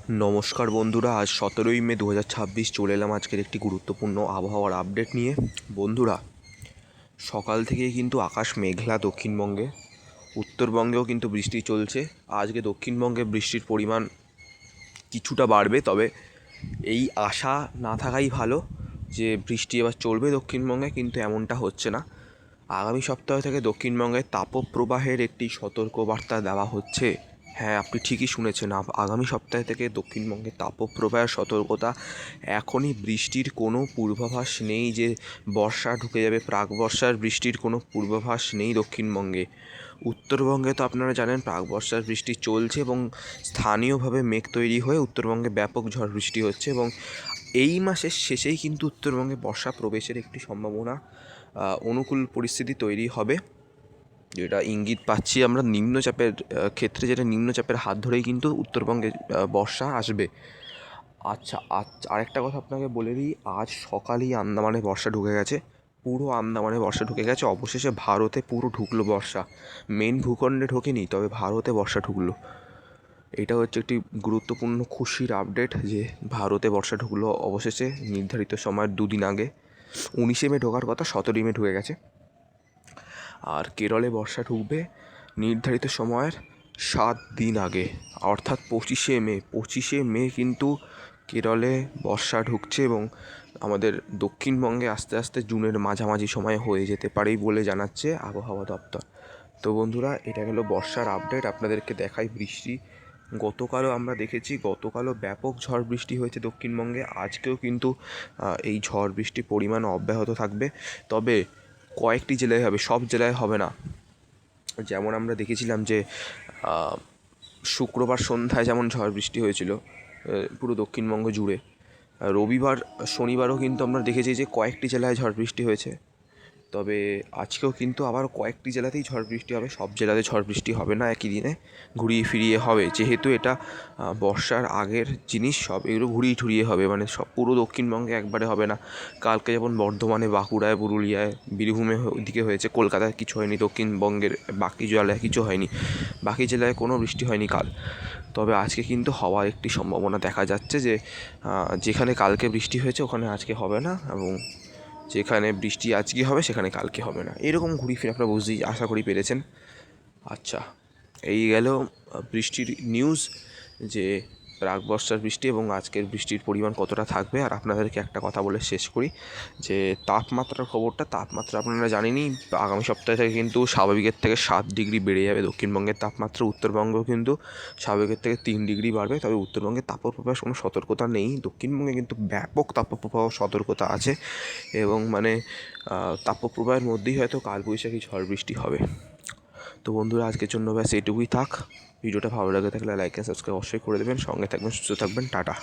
নমস্কার বন্ধুরা, আজ 17ই মে 2026 চলে এলাম আজকের একটি গুরুত্বপূর্ণ আবহাওয়ার আপডেট নিয়ে। বন্ধুরা, সকাল থেকেই কিন্তু আকাশ মেঘলা দক্ষিণবঙ্গে, উত্তরবঙ্গেও কিন্তু বৃষ্টি চলছে। আজকে দক্ষিণবঙ্গে বৃষ্টির পরিমাণ কিছুটা বাড়বে, তবে এই আশা না থাকাই ভালো যে বৃষ্টি এবার চলবে দক্ষিণবঙ্গে, কিন্তু এমনটা হচ্ছে না। আগামী সপ্তাহ থেকে দক্ষিণবঙ্গে তাপপ্রবাহের একটি সতর্কবার্তা দেওয়া হচ্ছে। হ্যাঁ, আপনি ঠিকই শুনেছেন, আগামী সপ্তাহ থেকে দক্ষিণবঙ্গে তাপপ্রবাহের সতর্কতা। এখনই বৃষ্টির কোনো পূর্বাভাস নেই যে বর্ষা ঢুকে যাবে, প্রাক বর্ষার বৃষ্টির কোনো পূর্বাভাস নেই দক্ষিণবঙ্গে। উত্তরবঙ্গে তো আপনারা জানেন প্রাক বর্ষার বৃষ্টি চলছে এবং স্থানীয়ভাবে মেঘ তৈরি হয়ে উত্তরবঙ্গে ব্যাপক ঝড় বৃষ্টি হচ্ছে, এবং এই মাসের শেষেই কিন্তু উত্তরবঙ্গে বর্ষা প্রবেশের একটি সম্ভাবনা, অনুকূল পরিস্থিতি তৈরি হবে, যেটা ইঙ্গিত পাচ্ছি আমরা নিম্নচাপের ক্ষেত্রে, যেটা নিম্নচাপের হাত ধরেই কিন্তু উত্তরবঙ্গে বর্ষা আসবে। আচ্ছা, আরেকটা কথা আপনাকে বলে দিই, আজ সকালেই আন্দামানে বর্ষা ঢুকে গেছে, পুরো আন্দামানে বর্ষা ঢুকে গেছে। অবশেষে ভারতে পুরো ঢুকলো বর্ষা, মেন ভূখণ্ডে ঢোকেনি, তবে ভারতে বর্ষা ঢুকলো। এটা হচ্ছে একটি গুরুত্বপূর্ণ খুশির আপডেট যে ভারতে বর্ষা ঢুকলো অবশেষে, নির্ধারিত সময়ের দুদিন আগে। 19 মে ঢোকার কথা, 17 মে ঢুকে গেছে। আর কেরলে বর্ষা ঢুকবে নির্ধারিত সময়ের 7 দিন আগে, অর্থাৎ 25শে মে কিন্তু কেরলে বর্ষা ঢুকছে, এবং আমাদের দক্ষিণবঙ্গে আস্তে আস্তে জুনের মাঝামাঝি সময় হয়ে যেতে পারেই বলে জানাচ্ছে আবহাওয়া দপ্তর। তো বন্ধুরা, এটা গেল বর্ষার আপডেট। আপনাদেরকে দেখাই বৃষ্টি। গতকালও আমরা দেখেছি, গতকালও ব্যাপক ঝড় বৃষ্টি হয়েছে দক্ষিণবঙ্গে। আজকেও কিন্তু এই ঝড় বৃষ্টির পরিমাণ অব্যাহত থাকবে, তবে কয়েকটি জেলায় হবে, সব জেলায় হবে না। যেমন আমরা দেখেছিলাম যে শুক্রবার সন্ধ্যায় যেমন ঝড় বৃষ্টি হয়েছিল পুরো দক্ষিণবঙ্গ জুড়ে, রবিবার শনিবারও কিন্তু আমরা দেখেছি যে কয়েকটি জেলায় ঝড় বৃষ্টি হয়েছে। তবে আজকেও কিন্তু আবার কয়েকটি জেলাতেই ঝড় বৃষ্টি হবে, সব জেলাতে ঝড় বৃষ্টি হবে না, একই দিনে ঘুরিয়ে ফিরিয়ে হবে, যেহেতু এটা বর্ষার আগের জিনিস। সব এগুলো ঘুরিয়ে ঠুরিয়ে হবে, মানে সব পুরো দক্ষিণবঙ্গে একবারে হবে না। কালকে যেমন বর্ধমানে, বাঁকুড়ায়, পুরুলিয়ায়, বীরভূমে ওইদিকে হয়েছে, কলকাতায় কিছু হয়নি, দক্ষিণবঙ্গের বাকি জেলায় কিছু হয়নি, বাকি জেলায় কোনো বৃষ্টি হয়নি কাল। তবে আজকে কিন্তু হওয়ার একটি সম্ভাবনা দেখা যাচ্ছে যে যেখানে কালকে বৃষ্টি হয়েছে ওখানে আজকে হবে না, এবং যেখানে বৃষ্টি আজকে হবে সেখানে কালকে হবে না, এরকম ঘুরি ফিরে আপনারা বুঝতেই আশা করি পেরেছেন। আচ্ছা, এই গেল বৃষ্টির নিউজ, যে প্রাক বর্ষার বৃষ্টি এবং আজকের বৃষ্টির পরিমাণ কতটা থাকবে। আর আপনাদেরকে একটা কথা বলে শেষ করি, যে তাপমাত্রার খবরটা, তাপমাত্রা আপনারা জানেনই, আগামী সপ্তাহ থেকে কিন্তু স্বাভাবিকের থেকে 7 ডিগ্রি বেড়ে যাবে দক্ষিণবঙ্গের তাপমাত্রা। উত্তরবঙ্গেও কিন্তু স্বাভাবিকের থেকে 3 ডিগ্রি বাড়বে, তবে উত্তরবঙ্গে তাপপ্রবাহের কোনো সতর্কতা নেই। দক্ষিণবঙ্গে কিন্তু ব্যাপক তাপপ্রবাহ সতর্কতা আছে, এবং মানে তাপপ্রবাহের মধ্যেই হয়তো কালবৈশাখী ঝড় বৃষ্টি হবে। তো বন্ধুরা, আজকের জন্য ব্যাস এটুকুই থাক। ভিডিওটা ভালো লাগে থাকলে লাইক অ্যান্ড সাবস্ক্রাইব অবশ্যই করে দেবেন, সঙ্গে থাকবেন, সুস্থ থাকবেন, টাটা।